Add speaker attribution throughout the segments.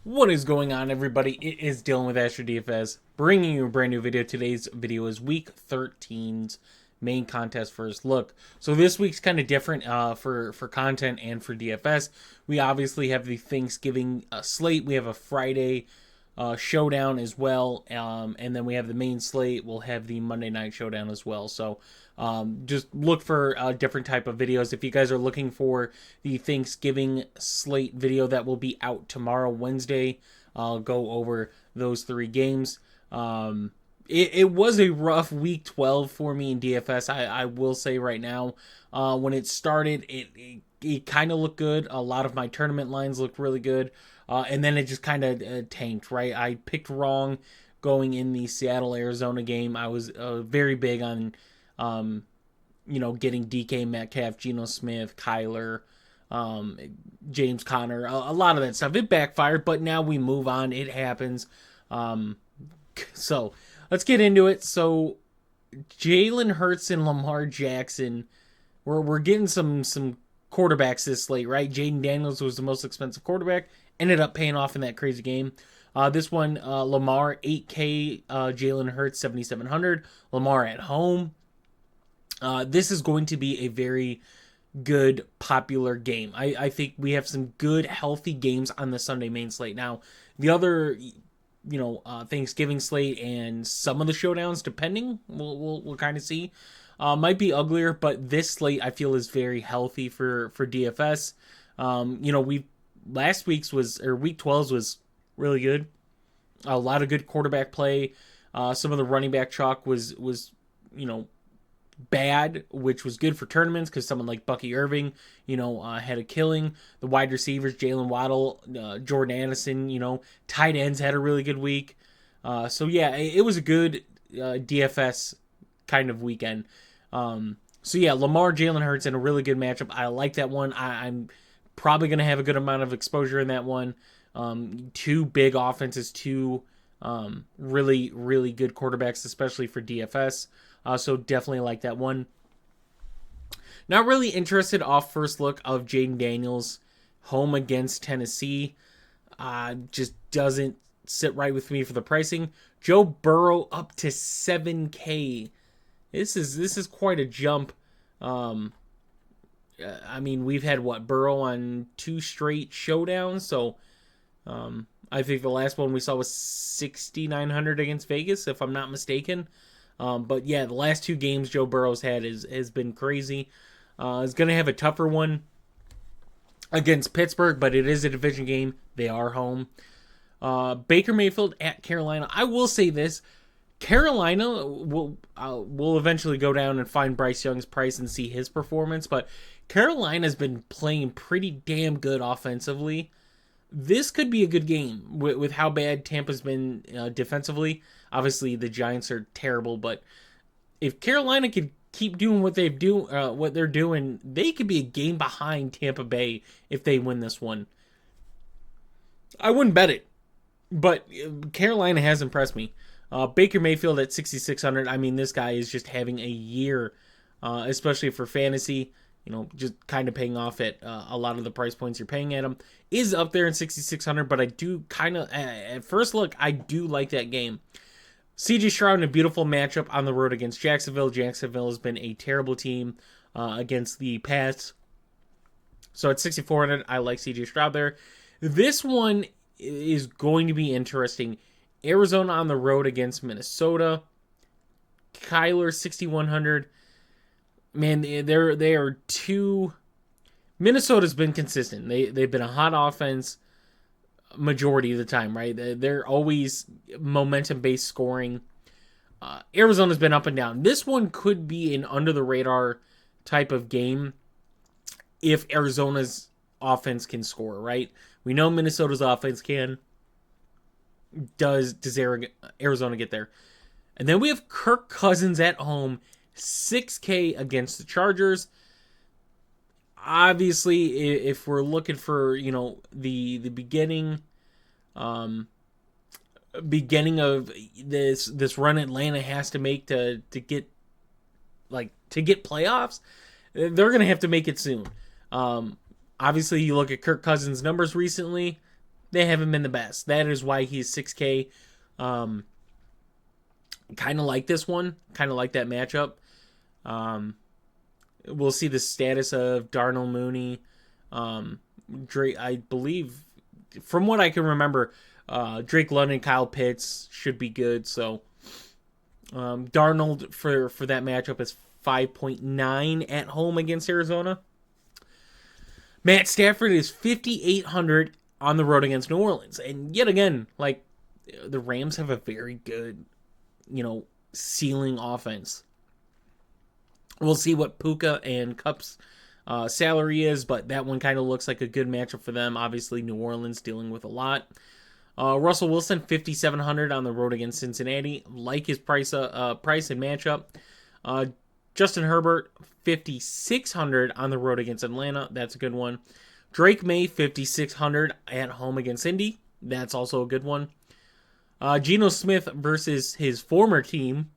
Speaker 1: What is going on, everybody? It is Dylan with DFS, bringing you a brand new video. Today's video is Week 13's main contest first look. So this week's kind of different for content and for DFS. We obviously have the Thanksgiving slate. We have a Friday showdown as well, and then we have the main slate. We'll have the Monday night showdown as well. So just look for a different type of videos. If you guys are looking for the Thanksgiving slate video that will be out tomorrow, Wednesday, I'll go over those three games. It was a rough week 12 for me in DFS. I will say right now, when it started, it kind of looked good. A lot of my tournament lines looked really good. And then it just kind of tanked, right? I picked wrong going in the Seattle-Arizona game. I was very big on, getting DK Metcalf, Geno Smith, Kyler, James Conner, a lot of that stuff. It backfired, but now we move on. It happens. So let's get into it. So Jalen Hurts and Lamar Jackson, we're getting some quarterbacks this slate, right? Jaden Daniels was the most expensive quarterback, ended up paying off in that crazy game. This one, Lamar 8K, Jalen Hurts 7,700. Lamar at home. This is going to be a very good, popular game. I think we have some good, healthy games on the Sunday main slate. Now, the other, Thanksgiving slate and some of the showdowns, depending, we'll kind of see, might be uglier. But this slate I feel is very healthy for DFS. Week 12's was really good. A lot of good quarterback play. Some of the running back chalk was bad, which was good for tournaments because someone like Bucky Irving, had a killing. The wide receivers, Jalen Waddle, Jordan Addison, tight ends had a really good week. So yeah, it was a good DFS kind of weekend. Lamar, Jalen Hurts in a really good matchup. I like that one. I'm probably going to have a good amount of exposure in that one. Two big offenses, two really, really good quarterbacks, especially for DFS. So definitely like that one. Not really interested off first look of Jaden Daniels home against Tennessee. Just doesn't sit right with me for the pricing. Joe Burrow up to 7K. This is quite a jump. We've had Burrow on 2 straight showdowns, so I think the last one we saw was 6,900 against Vegas, if I'm not mistaken. But yeah, the last 2 games Joe Burrow's had has been crazy. He's going to have a tougher one against Pittsburgh, but it is a division game. They are home. Baker Mayfield at Carolina. I will say this. Carolina will eventually go down and find Bryce Young's price and see his performance, but Carolina's been playing pretty damn good offensively. This could be a good game with how bad Tampa's been defensively. Obviously, the Giants are terrible, but if Carolina could keep doing what they're doing, they could be a game behind Tampa Bay if they win this one. I wouldn't bet it, but Carolina has impressed me. Baker Mayfield at 6,600. This guy is just having a year, especially for fantasy. Just kind of paying off at a lot of the price points you're paying at him. Is up there in 6,600, but I do kind of, at first look, I do like that game. CJ Stroud in a beautiful matchup on the road against Jacksonville. Jacksonville has been a terrible team against the Pats. So at 6,400, I like CJ Stroud there. This one is going to be interesting. Arizona on the road against Minnesota. Kyler, 6,100. Man, they are two. Minnesota's been consistent. They've been a hot offense majority of the time, right? They're always momentum-based scoring. Arizona's been up and down. This one could be an under-the-radar type of game if Arizona's offense can score, right? We know Minnesota's offense can. Does Arizona get there? And then we have Kirk Cousins at home, 6K against the Chargers. Obviously, if we're looking for the beginning of this run Atlanta has to make to get playoffs, they're gonna have to make it soon. Obviously, you look at Kirk Cousins' numbers recently. they haven't been the best. That is why he's 6K. Kind of like this one. Kind of like that matchup. We'll see the status of Darnell Mooney. Drake, I believe, from what I can remember, Drake London, Kyle Pitts should be good. So Darnold for that matchup is 5.9 at home against Arizona. Matt Stafford is 5,800 on the road against New Orleans. And yet again, like, the Rams have a very good, ceiling offense. We'll see what Puka and Kupp's salary is, but that one kind of looks like a good matchup for them. Obviously, New Orleans dealing with a lot. Russell Wilson, 5,700 on the road against Cincinnati. Like his price and matchup. Justin Herbert, 5,600 on the road against Atlanta. That's a good one. Drake May, 5,600 at home against Indy. That's also a good one. Geno Smith versus his former team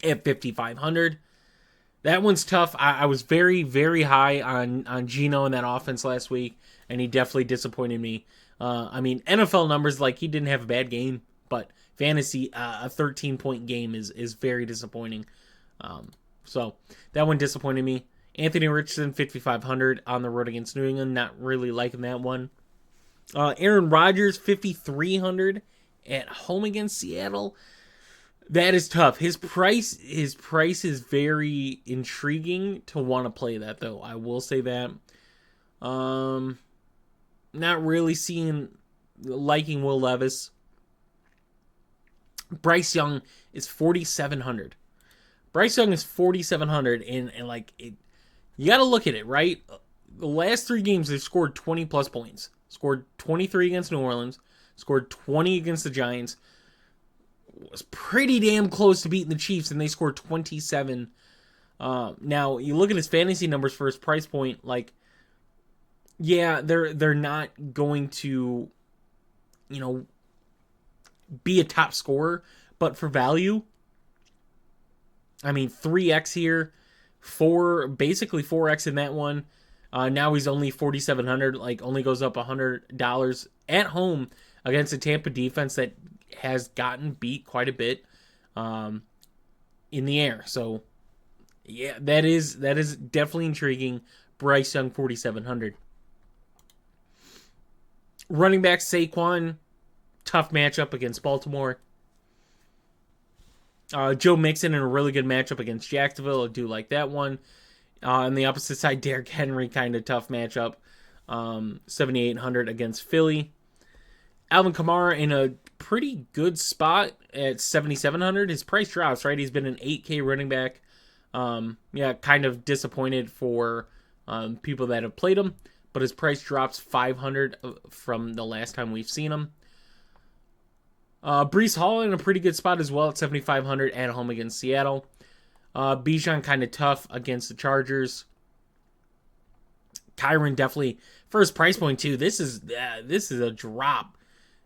Speaker 1: at 5,500. That one's tough. I was very, very high on Geno in that offense last week, and he definitely disappointed me. NFL numbers, like, he didn't have a bad game, but fantasy, a 13-point game is very disappointing. So that one disappointed me. Anthony Richardson, 5,500 on the road against New England. Not really liking that one. Aaron Rodgers, 5,300 at home against Seattle. That is tough. His price is very intriguing to want to play that, though. I will say that. Not really liking Will Levis. Bryce Young is 4,700. Bryce Young is 4,700, and like, you got to look at it, right? The last 3 games, they've scored 20 plus points. Scored 23 against New Orleans. Scored 20 against the Giants. Was pretty damn close to beating the Chiefs, and they scored 27. Now, you look at his fantasy numbers for his price point, like, yeah, they're not going to, be a top scorer, but for value, 3x here, basically 4x in that one. Now he's only 4,700, like, only goes up $100 at home against a Tampa defense that has gotten beat quite a bit in the air. So, yeah, that is definitely intriguing. Bryce Young, 4,700. Running back Saquon, tough matchup against Baltimore. Joe Mixon in a really good matchup against Jacksonville. I do like that one. On the opposite side, Derrick Henry, kind of tough matchup. 7,800 against Philly. Alvin Kamara in a pretty good spot at 7,700. His price drops, right? He's been an 8K running back. Kind of disappointed for people that have played him, but his price drops 500 from the last time we've seen him. Breece Hall in a pretty good spot as well at 7,500 at home against Seattle. Bijan kind of tough against the Chargers. Kyron definitely for his price point too. This is a drop.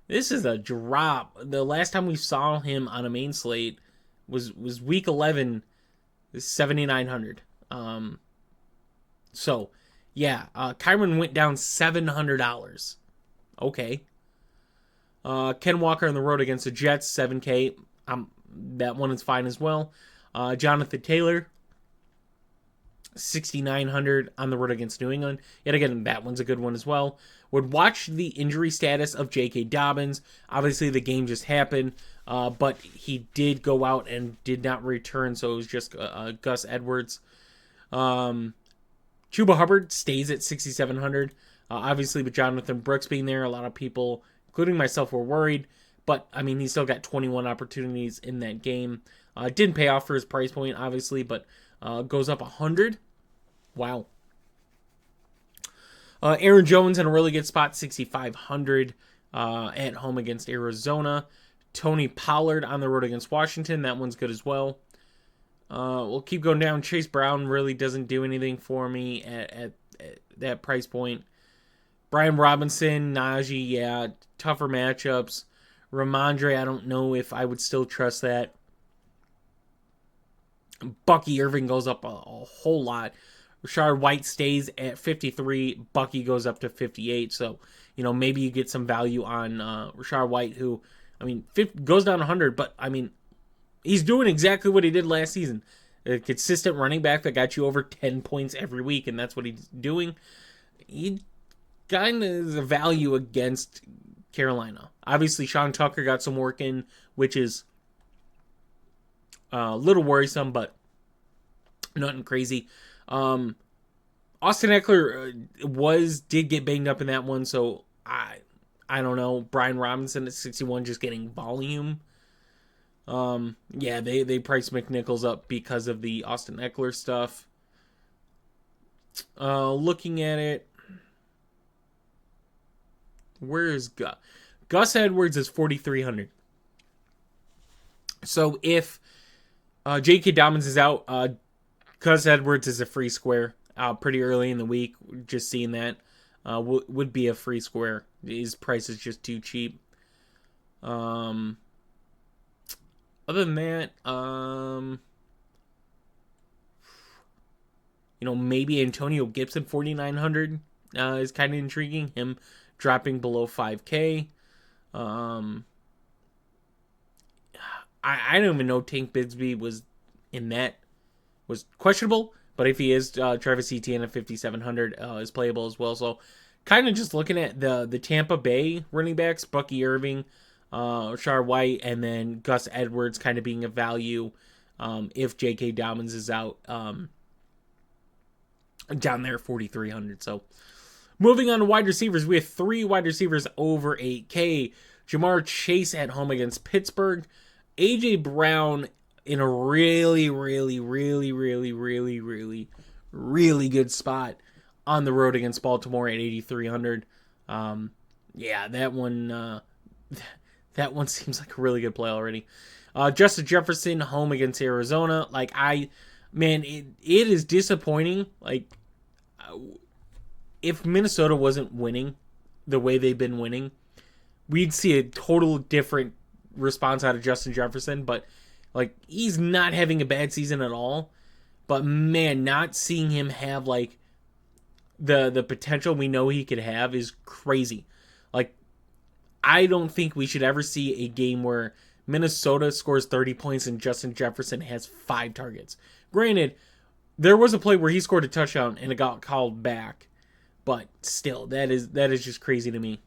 Speaker 1: This is a drop. The last time we saw him on a main slate was week 11, 7,900. So yeah, Kyron went down $700. Okay. Ken Walker on the road against the Jets, 7K. That one is fine as well. Jonathan Taylor, 6,900 on the road against New England. Yet again, that one's a good one as well. Would watch the injury status of J.K. Dobbins. Obviously, the game just happened, but he did go out and did not return, so it was just Gus Edwards. Chuba Hubbard stays at 6,700. Obviously, with Jonathan Brooks being there, a lot of people, including myself, were worried. But, he still got 21 opportunities in that game. Didn't pay off for his price point, obviously, but goes up 100. Wow. Aaron Jones in a really good spot, 6,500 at home against Arizona. Tony Pollard on the road against Washington. That one's good as well. We'll keep going down. Chase Brown really doesn't do anything for me at that price point. Brian Robinson, Najee, yeah, tougher matchups. Ramondre, I don't know if I would still trust that. Bucky Irving goes up a whole lot. Rashard White stays at 53. Bucky goes up to 58. So, maybe you get some value on Rachaad White, who, goes down 100, but, he's doing exactly what he did last season. A consistent running back that got you over 10 points every week, and that's what he's doing. He kind of is a value against Carolina. Obviously, Sean Tucker got some work in, which is a little worrisome, but nothing crazy. Austin Eckler did get banged up in that one, so I don't know. Brian Robinson at 61 just getting volume. They priced McNichols up because of the Austin Eckler stuff. Looking at it, where is Gus? Gus Edwards is 4,300. So if J.K. Dobbins is out, Gus Edwards is a free square. Pretty early in the week, just seeing that would be a free square. His price is just too cheap. Other than that, maybe Antonio Gibson 4,900 is kind of intriguing. Him dropping below 5K. I don't even know Tank Bigsby was questionable, but if he is, Travis Etienne at 5,700 is playable as well. So kind of just looking at the Tampa Bay running backs, Bucky Irving, Rachaad White, and then Gus Edwards kind of being a value if J.K. Dobbins is out down there 4,300. So moving on to wide receivers, we have 3 wide receivers over 8K. Jamar Chase at home against Pittsburgh. A.J. Brown in a really, really, really, really, really, really, really good spot on the road against Baltimore at 8,300. That one seems like a really good play already. Justin Jefferson home against Arizona. It is disappointing. If Minnesota wasn't winning the way they've been winning, we'd see a total different response out of Justin Jefferson. But he's not having a bad season at all. But man, not seeing him have the potential we know he could have is crazy. I don't think we should ever see a game where Minnesota scores 30 points and Justin Jefferson has 5 targets. Granted, there was a play where he scored a touchdown and it got called back, but still, that is just crazy to me.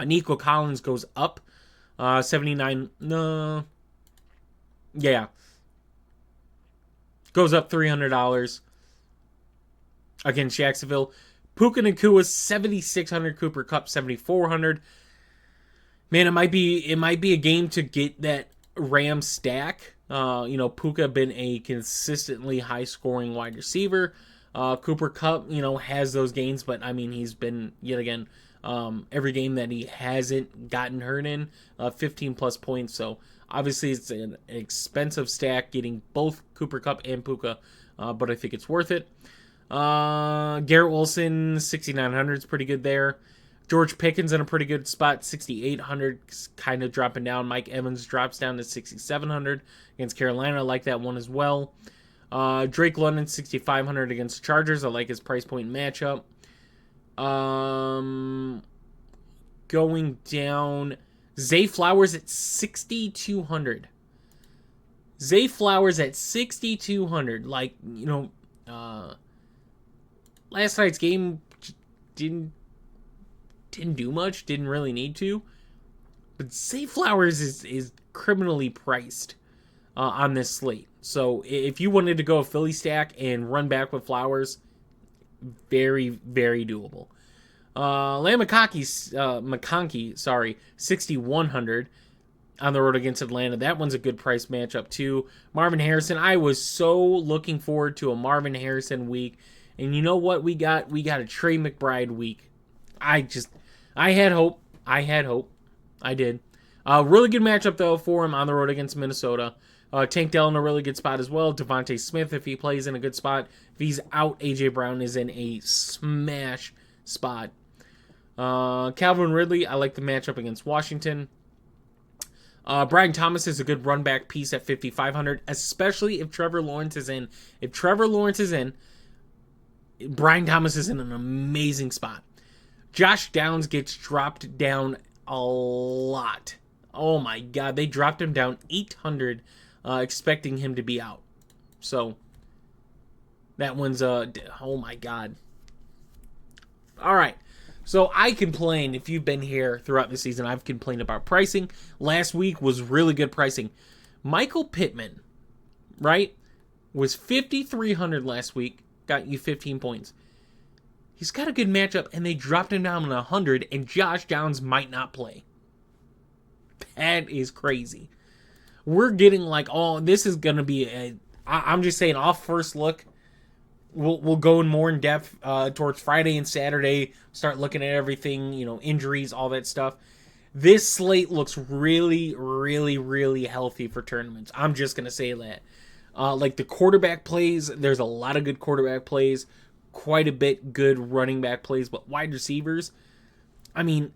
Speaker 1: Nico Collins goes up 79. Goes up $300 against Jacksonville. Puka Nacua 7,600, Cooper Kupp 7,400. Man, it might be a game to get that Rams stack. Puka been a consistently high scoring wide receiver. Cooper Kupp, has those gains, but he's been yet again every game that he hasn't gotten hurt in 15 plus points. So obviously it's an expensive stack getting both Cooper Kupp and Puka, but I think it's worth it. Garrett Wilson 6,900 is pretty good there. George Pickens in a pretty good spot, 6,800, kind of dropping down. Mike Evans drops down to 6,700 against Carolina. I like that one as well. Drake London 6,500 against the Chargers. I like his price point matchup. Going down, Zay Flowers at 6,200. Zay Flowers at 6,200. Last night's game didn't do much. Didn't really need to. But Zay Flowers is criminally priced on this slate. So if you wanted to go a Philly stack and run back with Flowers, very, very doable. McConkey, 6,100 on the road against Atlanta. That one's a good price matchup too. Marvin Harrison, I was so looking forward to a Marvin Harrison week. And you know what we got? We got a Trey McBride week. I had hope. I did. Really good matchup, though, for him on the road against Minnesota. Tank Dell in a really good spot as well. Devontae Smith, if he plays in a good spot. If he's out, A.J. Brown is in a smash spot. Calvin Ridley, I like the matchup against Washington. Brian Thomas is a good run back piece at 5,500, especially if Trevor Lawrence is in. If Trevor Lawrence is in, Brian Thomas is in an amazing spot. Josh Downs gets dropped down a lot. Oh my God, they dropped him down 800, expecting him to be out. So that one's oh my God. All right. So I complained, if you've been here throughout the season, I've complained about pricing. Last week was really good pricing. Michael Pittman, right, was 5,300 last week, got you 15 points. He's got a good matchup, and they dropped him down to 100, and Josh Downs might not play. That is crazy. We're getting like, oh, this is going to be I'm just saying, off first look, we'll go in more in depth towards Friday and Saturday, start looking at everything, injuries, all that stuff. This slate looks really, really, really healthy for tournaments. I'm just going to say that. Like the quarterback plays, there's a lot of good quarterback plays, quite a bit good running back plays, but wide receivers, I mean,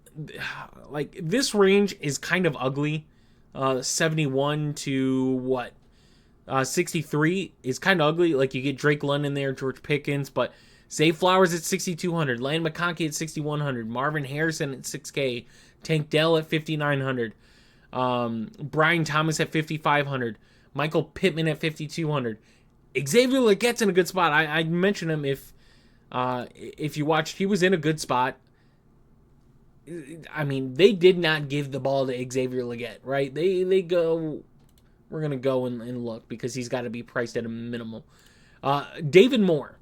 Speaker 1: like this range is kind of ugly. 71 to 63 is kind of ugly. Like you get Drake London there, George Pickens, but Zay Flowers at 6,200, Land McConkey at 6,100, Marvin Harrison at 6K, Tank Dell at 5,900, Brian Thomas at 5,500, Michael Pittman at 5,200. Xavier Legette's in a good spot. I mentioned him if you watched, he was in a good spot. I mean, they did not give the ball to Xavier Legette, right? They go, we're going to go and look because he's got to be priced at a minimum. David Moore.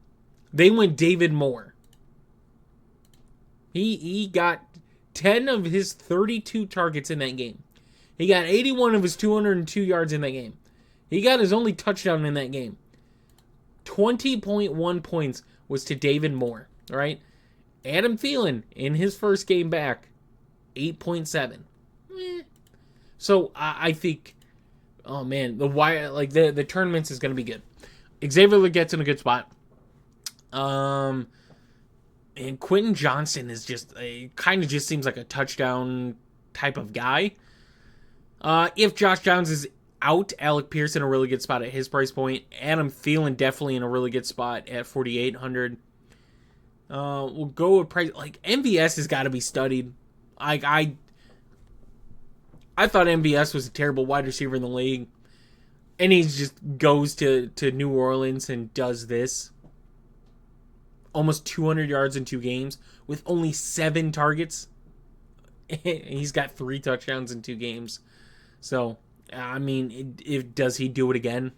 Speaker 1: They went David Moore. He got 10 of his 32 targets in that game. He got 81 of his 202 yards in that game. He got his only touchdown in that game. 20.1 points was to David Moore, right? Adam Thielen, in his first game back, 8.7. So, I think, oh man, the tournaments is going to be good. Xavier Legette's in a good spot. And Quentin Johnston is kind of just seems like a touchdown type of guy. If Josh Downs is out, Alec Pierce in a really good spot at his price point. Adam Thielen definitely in a really good spot at 4,800. We'll go with price. Like MVS has got to be studied. I thought MVS was a terrible wide receiver in the league, and he just goes to New Orleans and does this. Almost 200 yards in 2 games with only 7 targets. He's got 3 touchdowns in 2 games. So, I mean, does he do it again?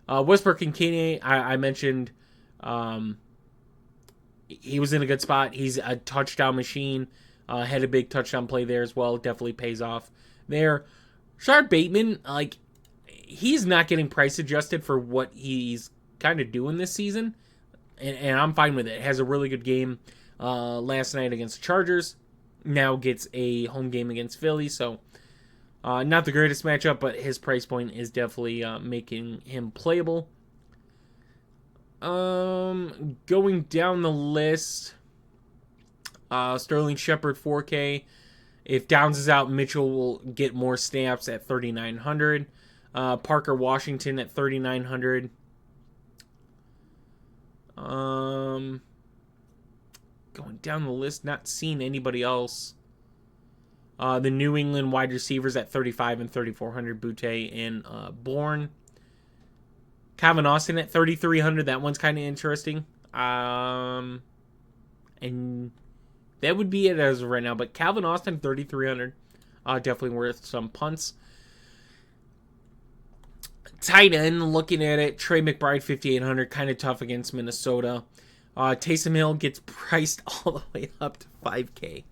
Speaker 1: Westbrook and Keeney, I mentioned, he was in a good spot. He's a touchdown machine. Had a big touchdown play there as well. Definitely pays off there. Rashard Bateman, like, he's not getting price adjusted for what he's kind of doing this season. And I'm fine with it. Has a really good game last night against the Chargers. Now gets a home game against Philly. So, not the greatest matchup, but his price point is definitely making him playable. Going down the list, Sterling Shepard 4K. If Downs is out, Mitchell will get more snaps at 3,900. Parker Washington at 3,900. Going down the list, not seeing anybody else. The New England wide receivers at 3,500 and 3,400, Butte and Bourne. Calvin Austin at 3,300. That one's kind of interesting. And that would be it as of right now. But Calvin Austin, 3,300. Definitely worth some punts. Tight end, looking at it, Trey McBride, 5,800. Kind of tough against Minnesota. Taysom Hill gets priced all the way up to 5K.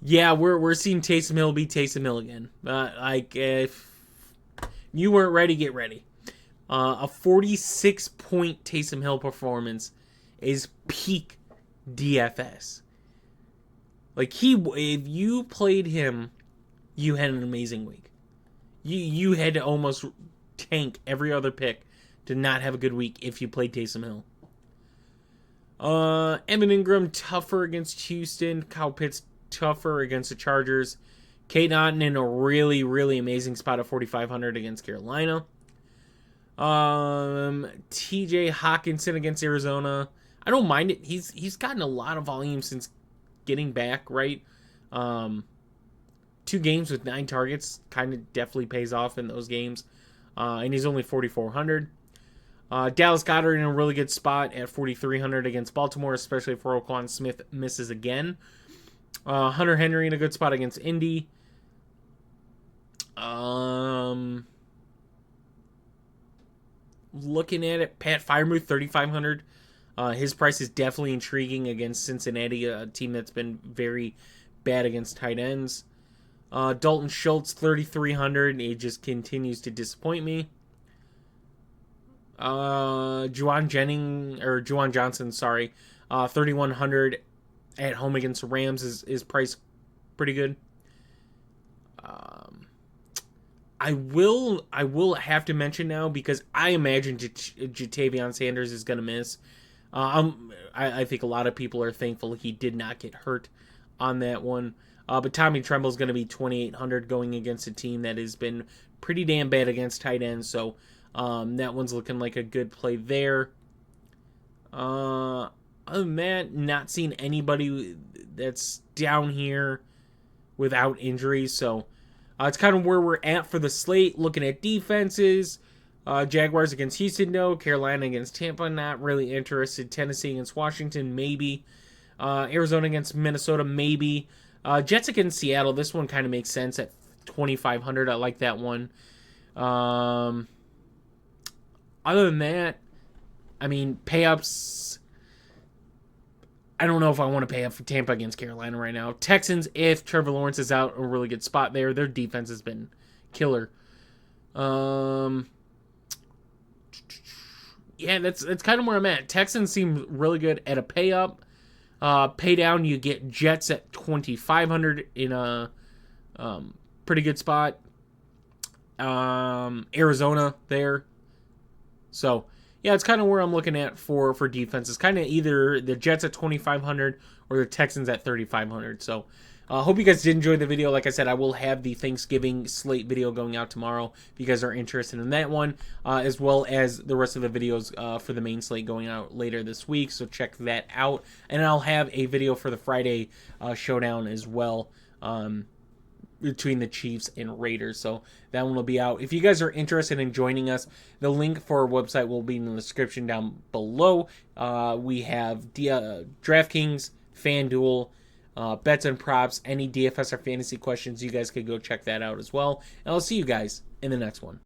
Speaker 1: Yeah, we're seeing Taysom Hill be Taysom Hill again. If you weren't ready, get ready. A 46-point Taysom Hill performance is peak DFS. Like if you played him, you had an amazing week. You had to almost tank every other pick to not have a good week if you played Taysom Hill. Evan Ingram tougher against Houston. Kyle Pitts tougher against the Chargers. Kate Otten in a really, really amazing spot at 4,500 against Carolina. TJ Hawkinson against Arizona. I don't mind it. He's gotten a lot of volume since getting back, right? 2 games with 9 targets kind of definitely pays off in those games. And he's only 4,400. Dallas Goedert in a really good spot at 4,300 against Baltimore, especially if Roquan Smith misses again. Hunter Henry in a good spot against Indy. Looking at it, Pat Freiermuth, 3,500. His price is definitely intriguing against Cincinnati, a team that's been very bad against tight ends. Dalton Schultz, 3,300. He just continues to disappoint me. Juwan Johnson, 3,100 at home against the Rams is priced pretty good. I will have to mention now, because I imagine Jatavion Sanders is going to miss. I think a lot of people are thankful he did not get hurt on that one. But Tommy Tremble is going to be 2,800 going against a team that has been pretty damn bad against tight ends. So that one's looking like a good play there. Other than that, not seeing anybody that's down here without injuries. So it's kind of where we're at for the slate. Looking at defenses. Jaguars against Houston, no. Carolina against Tampa, not really interested. Tennessee against Washington, maybe. Arizona against Minnesota, maybe. Jets against Seattle, this one kind of makes sense at 2,500. I like that one. Other than that, I mean, pay-ups, I don't know if I want to pay up for Tampa against Carolina right now. Texans, if Trevor Lawrence is out, a really good spot there. Their defense has been killer. Yeah, that's kind of where I'm at. Texans seem really good at a pay-up. Pay down, you get Jets at 2,500 in a pretty good spot. Arizona there. So, yeah, it's kind of where I'm looking at for defense. It's kind of either the Jets at 2,500 or the Texans at 3,500. So, hope you guys did enjoy the video. Like I said, I will have the Thanksgiving slate video going out tomorrow if you guys are interested in that one, as well as the rest of the videos for the main slate going out later this week. So check that out. And I'll have a video for the Friday showdown as well, between the Chiefs and Raiders. So that one will be out. If you guys are interested in joining us, the link for our website will be in the description down below. We have DraftKings, FanDuel, bets and props, any DFS or fantasy questions, you guys could go check that out as well. And I'll see you guys in the next one.